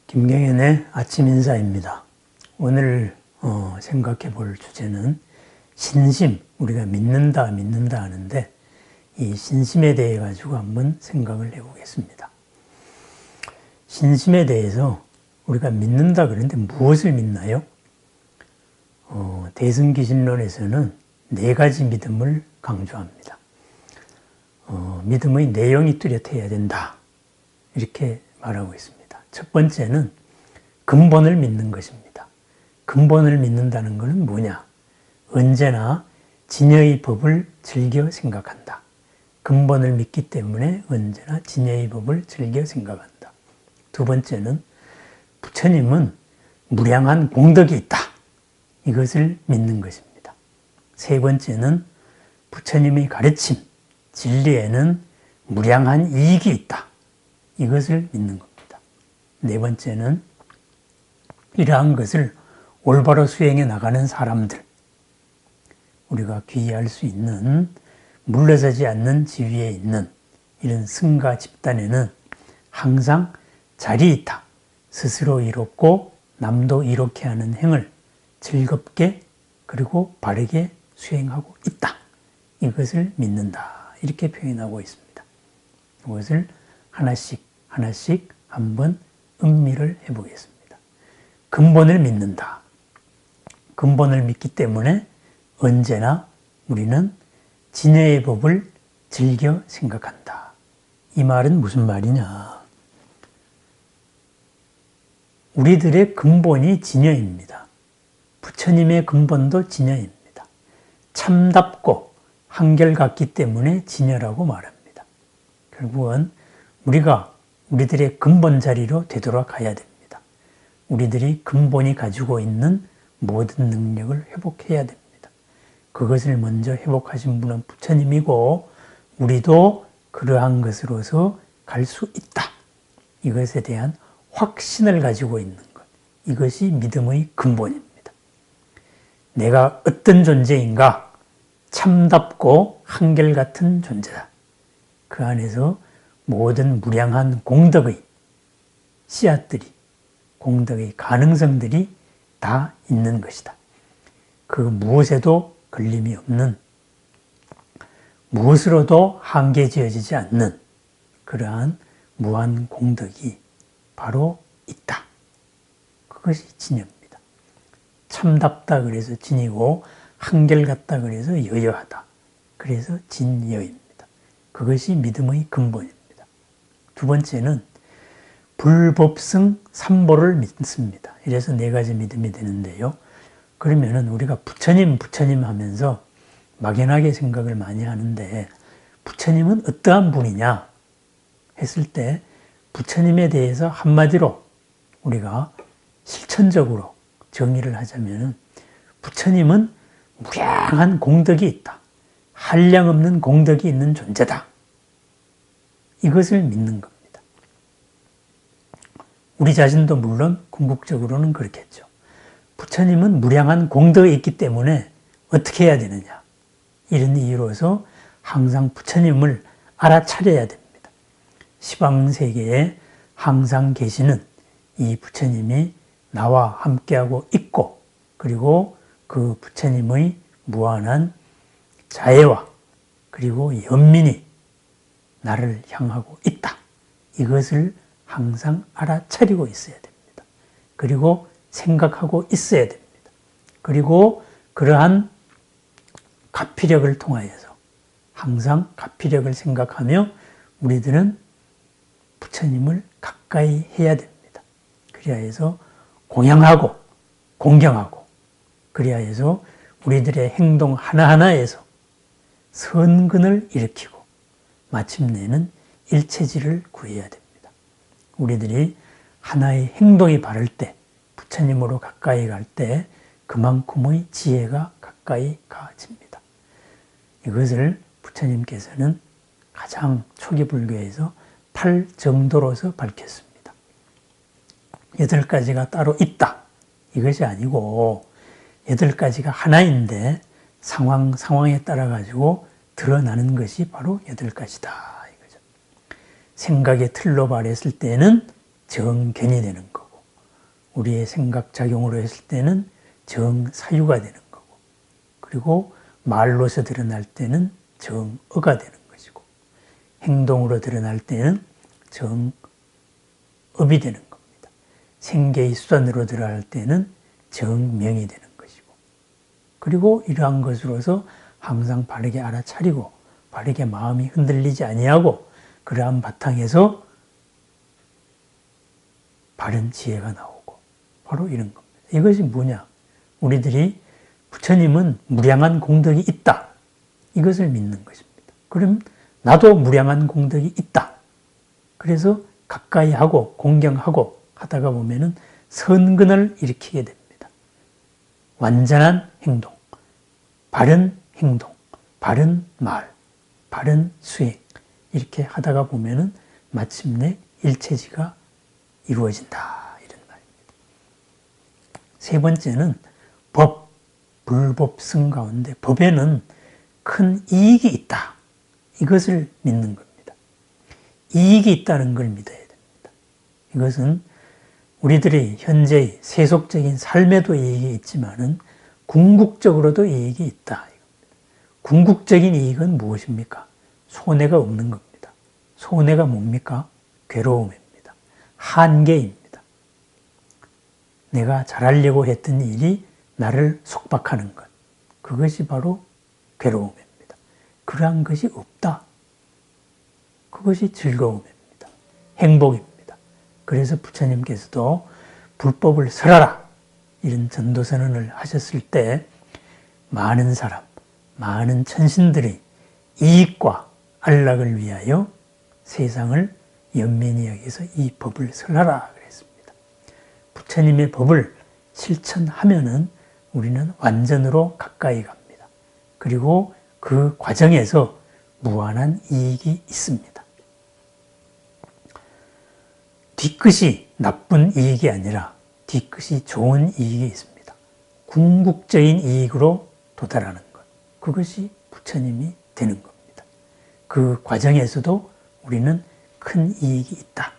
김경현의 아침 인사입니다. 오늘 생각해 볼 주제는 신심, 우리가 믿는다 하는데 이 신심에 대해 가지고 한번 생각을 해보겠습니다. 신심에 대해서 우리가 믿는다 그러는데 무엇을 믿나요? 대승기신론에서는 네 가지 믿음을 강조합니다. 믿음의 내용이 뚜렷해야 된다, 이렇게 말하고 있습니다. 첫 번째는 근본을 믿는 것입니다. 근본을 믿는다는 것은 뭐냐? 언제나 진여의 법을 즐겨 생각한다. 근본을 믿기 때문에 언제나 진여의 법을 즐겨 생각한다. 두 번째는 부처님은 무량한 공덕이 있다. 이것을 믿는 것입니다. 세 번째는 부처님의 가르침, 진리에는 무량한 이익이 있다. 이것을 믿는 겁니다. 네 번째는 이러한 것을 올바로 수행해 나가는 사람들, 우리가 귀의할 수 있는, 물러서지 않는 지위에 있는 이런 승가 집단에는 항상 자리 있다. 스스로 이롭고 남도 이롭게 하는 행을 즐겁게 그리고 바르게 수행하고 있다. 이것을 믿는다. 이렇게 표현하고 있습니다. 이것을 하나씩 한번 음미를 해보겠습니다. 근본을 믿는다. 근본을 믿기 때문에 언제나 우리는 진여의 법을 즐겨 생각한다. 이 말은 무슨 말이냐? 우리들의 근본이 진여입니다. 부처님의 근본도 진여입니다. 참답고 한결같기 때문에 진여라고 말합니다. 결국은 우리들의 근본 자리로 되돌아 가야 됩니다. 우리들이 근본이 가지고 있는 모든 능력을 회복해야 됩니다. 그것을 먼저 회복하신 분은 부처님이고 우리도 그러한 것으로서 갈 수 있다. 이것에 대한 확신을 가지고 있는 것. 이것이 믿음의 근본입니다. 내가 어떤 존재인가? 참답고 한결같은 존재다. 그 안에서 모든 무량한 공덕의 씨앗들이, 공덕의 가능성들이 다 있는 것이다. 그 무엇에도 걸림이 없는, 무엇으로도 한계 지어지지 않는 그러한 무한 공덕이 바로 있다. 그것이 진여입니다. 참답다 그래서 진이고 한결같다 그래서 여여하다. 그래서 진여입니다. 그것이 믿음의 근본입니다. 두 번째는 불법성 삼보를 믿습니다. 이래서 네 가지 믿음이 되는데요. 그러면은 우리가 부처님 하면서 막연하게 생각을 많이 하는데 부처님은 어떠한 분이냐 했을 때 부처님에 대해서 한마디로 우리가 실천적으로 정의를 하자면은 부처님은 무량한 공덕이 있다. 한량없는 공덕이 있는 존재다. 이것을 믿는 겁니다. 우리 자신도 물론 궁극적으로는 그렇겠죠. 부처님은 무량한 공덕이 있기 때문에 어떻게 해야 되느냐. 이런 이유로서 항상 부처님을 알아차려야 됩니다. 시방세계에 항상 계시는 이 부처님이 나와 함께하고 있고 그리고 그 부처님의 무한한 자애와 그리고 연민이 나를 향하고 있다. 이것을 항상 알아차리고 있어야 됩니다. 그리고 생각하고 있어야 됩니다. 그리고 그러한 가피력을 통하여서 항상 가피력을 생각하며 우리들은 부처님을 가까이 해야 됩니다. 그래야 해서 공양하고 공경하고 그래야 해서 우리들의 행동 하나하나에서 선근을 일으키고 마침내는 일체지를 구해야 됩니다. 우리들이 하나의 행동이 바를 때, 부처님으로 가까이 갈 때 그만큼의 지혜가 가까이 가집니다. 이것을 부처님께서는 가장 초기 불교에서 8정도로서 밝혔습니다. 8가지가 따로 있다. 이것이 아니고 8가지가 하나인데 상황에 따라 가지고 드러나는 것이 바로 8가지다. 이거죠. 생각의 틀로 말했을 때는 정견이 되는 거고 우리의 생각작용으로 했을 때는 정사유가 되는 거고, 그리고 말로서 드러날 때는 정어가 되는 것이고, 행동으로 드러날 때는 정업이 되는 겁니다. 생계의 수단으로 드러날 때는 정명이 되는 것이고, 그리고 이러한 것으로서 항상 바르게 알아차리고 바르게 마음이 흔들리지 아니하고 그러한 바탕에서 바른 지혜가 나오고, 바로 이런 겁니다. 이것이 뭐냐? 우리들이 부처님은 무량한 공덕이 있다, 이것을 믿는 것입니다. 그럼 나도 무량한 공덕이 있다. 그래서 가까이 하고 공경하고 하다가 보면은 선근을 일으키게 됩니다. 완전한 행동, 바른 행동, 바른 말, 바른 수행, 이렇게 하다가 보면은 마침내 일체지가 이루어진다, 이런 말입니다. 세 번째는 법, 불법 승 가운데 법에는 큰 이익이 있다, 이것을 믿는 겁니다. 이익이 있다는 걸 믿어야 됩니다. 이것은 우리들의 현재의 세속적인 삶에도 이익이 있지만은 궁극적으로도 이익이 있다. 궁극적인 이익은 무엇입니까? 손해가 없는 겁니다. 손해가 뭡니까? 괴로움입니다. 한계입니다. 내가 잘하려고 했던 일이 나를 속박하는 것, 그것이 바로 괴로움입니다. 그러한 것이 없다. 그것이 즐거움입니다. 행복입니다. 그래서 부처님께서도 불법을 설하라, 이런 전도선언을 하셨을 때 많은 사람, 많은 천신들의 이익과 안락을 위하여 세상을 연민히 여기서 이 법을 설하라 그랬습니다. 부처님의 법을 실천하면은 우리는 완전으로 가까이 갑니다. 그리고 그 과정에서 무한한 이익이 있습니다. 뒤끝이 나쁜 이익이 아니라 뒤끝이 좋은 이익이 있습니다. 궁극적인 이익으로 도달하는 것, 그것이 부처님이 되는 겁니다. 그 과정에서도 우리는 큰 이익이 있다.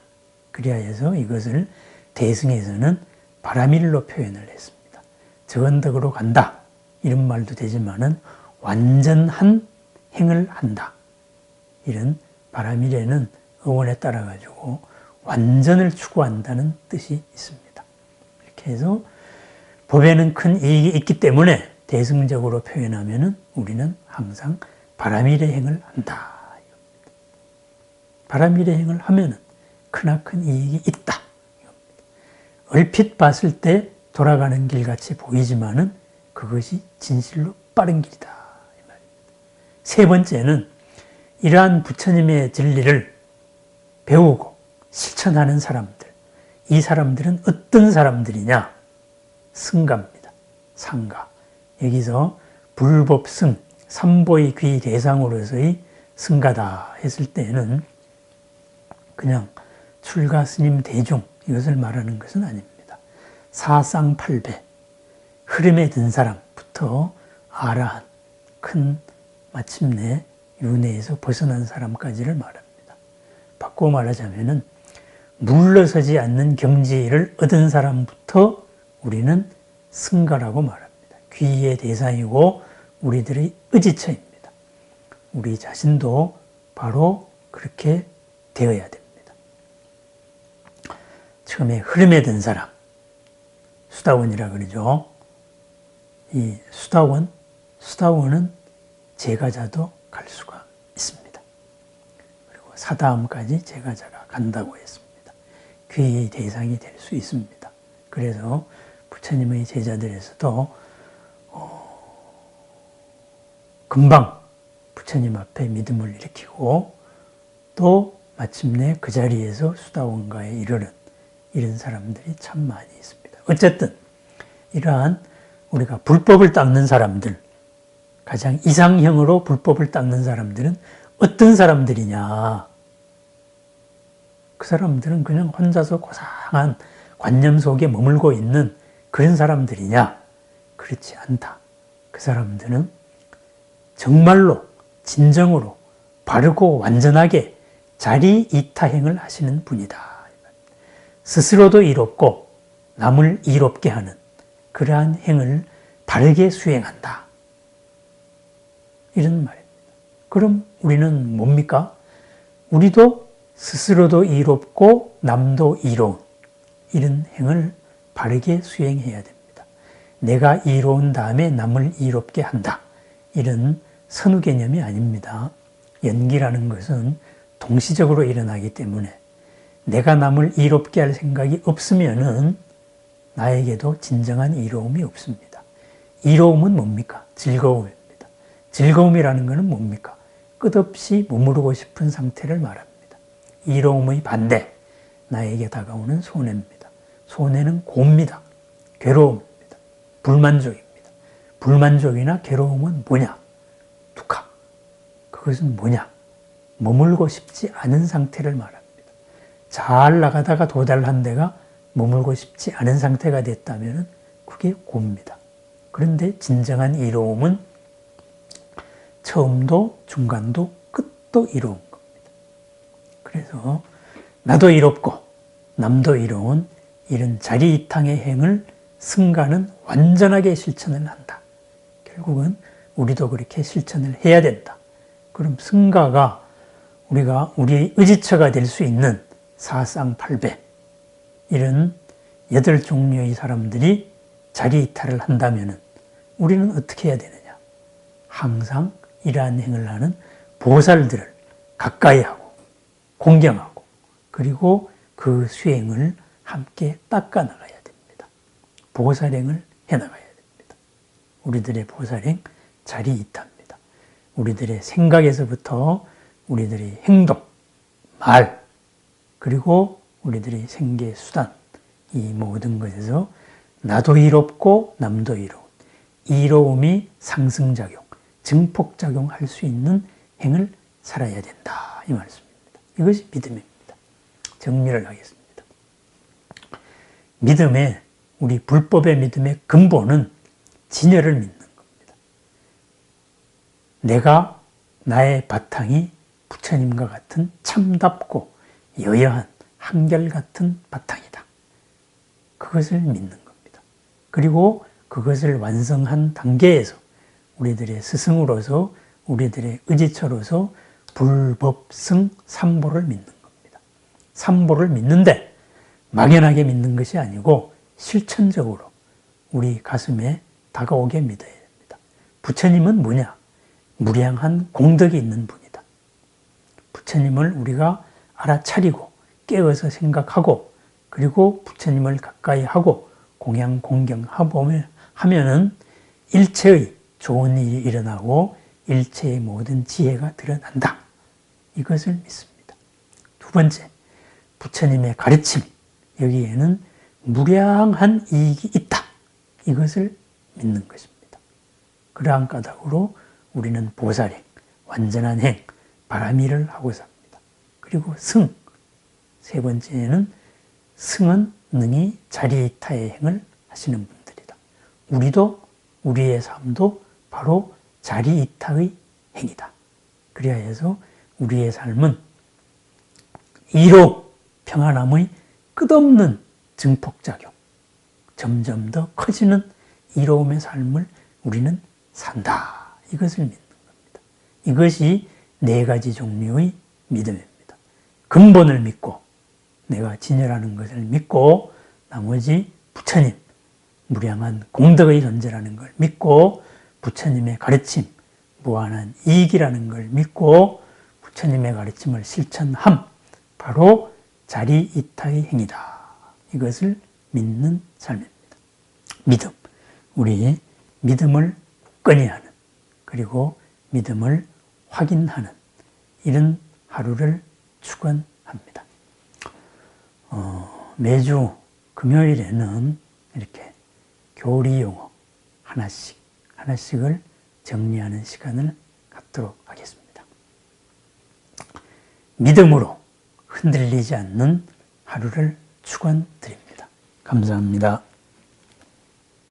그리하여서 이것을 대승에서는 바라밀로 표현을 했습니다. 저언덕으로 간다, 이런 말도 되지만은 완전한 행을 한다, 이런 바라밀에는 어원에 따라 가지고 완전을 추구한다는 뜻이 있습니다. 이렇게 해서 법에는 큰 이익이 있기 때문에 대승적으로 표현하면은 우리는 항상 바라밀의 행을 한다. 바라밀의 행을 하면은 크나큰 이익이 있다. 얼핏 봤을 때 돌아가는 길같이 보이지만은 그것이 진실로 빠른 길이다. 이 말입니다. 세 번째는 이러한 부처님의 진리를 배우고 실천하는 사람들, 이 사람들은 어떤 사람들이냐? 승가입니다. 상가. 여기서 불법승, 삼보의 귀 대상으로서의 승가다 했을 때는 그냥 출가 스님 대중, 이것을 말하는 것은 아닙니다. 사쌍팔배, 흐름에 든 사람부터 아라한, 큰 마침내 윤회에서 벗어난 사람까지를 말합니다. 바꾸어 말하자면은 물러서지 않는 경지를 얻은 사람부터 우리는 승가라고 말합니다. 귀의 대상이고 우리들의 의지처입니다. 우리 자신도 바로 그렇게 되어야 됩니다. 처음에 흐름에 든 사람, 수다원이라 그러죠. 이 수다원은 제가자도 갈 수가 있습니다. 그리고 사다음까지 제가자가 간다고 했습니다. 귀의 대상이 될 수 있습니다. 그래서 부처님의 제자들에서도 금방 부처님 앞에 믿음을 일으키고 또 마침내 그 자리에서 수다원가에 이르는 이런 사람들이 참 많이 있습니다. 어쨌든 이러한 우리가 불법을 닦는 사람들, 가장 이상형으로 불법을 닦는 사람들은 어떤 사람들이냐? 그 사람들은 그냥 혼자서 고상한 관념 속에 머물고 있는 그런 사람들이냐? 그렇지 않다. 그 사람들은 정말로 진정으로 바르고 완전하게 자리 이타행을 하시는 분이다. 스스로도 이롭고 남을 이롭게 하는 그러한 행을 바르게 수행한다. 이런 말입니다. 그럼 우리는 뭡니까? 우리도 스스로도 이롭고 남도 이로운 이런 행을 바르게 수행해야 됩니다. 내가 이로운 다음에 남을 이롭게 한다. 이런 선후 개념이 아닙니다. 연기라는 것은 동시적으로 일어나기 때문에 내가 남을 이롭게 할 생각이 없으면은 나에게도 진정한 이로움이 없습니다. 이로움은 뭡니까? 즐거움입니다. 즐거움이라는 것은 뭡니까? 끝없이 머무르고 싶은 상태를 말합니다. 이로움의 반대, 나에게 다가오는 손해입니다. 손해는 고입니다. 괴로움입니다. 불만족입니다. 불만족이나 괴로움은 뭐냐? 두카. 그것은 뭐냐? 머물고 싶지 않은 상태를 말합니다. 잘 나가다가 도달한 데가 머물고 싶지 않은 상태가 됐다면 그게 고입니다. 그런데 진정한 이로움은 처음도 중간도 끝도 이로운 겁니다. 그래서 나도 이롭고 남도 이로운 이런 자리이탕의 행을 승가는 완전하게 실천을 한다. 결국은 우리도 그렇게 실천을 해야 된다. 그럼 승가가 우리가 우리의 의지처가 될 수 있는 사상팔배 이런 8종류의 사람들이 자리이탈을 한다면 우리는 어떻게 해야 되느냐? 항상 이러한 행을 하는 보살들을 가까이 하고 공경하고 그리고 그 수행을 함께 닦아 나가야 됩니다. 보살행을 해나가야 됩니다. 우리들의 보살행 자리이탈입니다. 우리들의 생각에서부터 우리들의 행동, 말, 그리고 우리들의 생계 수단 이 모든 것에서 나도 이롭고 남도 이로운 이로움이 상승작용, 증폭작용할 수 있는 행을 살아야 된다 이 말씀입니다. 이것이 믿음입니다. 정리를 하겠습니다. 믿음의 우리 불법의 믿음의 근본은 진여를 믿는 겁니다. 내가 나의 바탕이 부처님과 같은 참답고 여여한 한결같은 바탕이다. 그것을 믿는 겁니다. 그리고 그것을 완성한 단계에서 우리들의 스승으로서 우리들의 의지처로서 불법승 삼보를 믿는 겁니다. 삼보를 믿는데 막연하게 믿는 것이 아니고 실천적으로 우리 가슴에 다가오게 믿어야 됩니다. 부처님은 뭐냐? 무량한 공덕이 있는 분이다. 부처님을 우리가 알아차리고 깨어서 생각하고 그리고 부처님을 가까이 하고 공양 공경하고 하면은 일체의 좋은 일이 일어나고 일체의 모든 지혜가 드러난다. 이것을 믿습니다. 두 번째, 부처님의 가르침 여기에는 무량한 이익이 있다. 이것을 믿는 것입니다. 그러한 까닭으로 우리는 보살행, 완전한 행, 바라미를 하고 삽니다. 그리고 승, 세 번째는 승은 능히 자리이타의 행을 하시는 분들이다. 우리도 우리의 삶도 바로 자리이타의 행이다. 그래야 해서 우리의 삶은 이로 평안함의 끝없는 증폭작용, 점점 더 커지는 이로움의 삶을 우리는 산다. 이것을 믿는 겁니다. 이것이 4가지 종류의 믿음입니다. 근본을 믿고 내가 진여라는 것을 믿고 나머지 부처님, 무량한 공덕의 존재라는 걸 믿고 부처님의 가르침, 무한한 이익이라는 걸 믿고 부처님의 가르침을 실천함, 바로 자리이타의 행위다. 이것을 믿는 삶입니다. 믿음, 우리 믿음을 굳건히 하는 그리고 믿음을 확인하는 이런 하루를 축원합니다. 매주 금요일에는 이렇게 교리 용어 하나씩을 정리하는 시간을 갖도록 하겠습니다. 믿음으로 흔들리지 않는 하루를 축원드립니다. 감사합니다.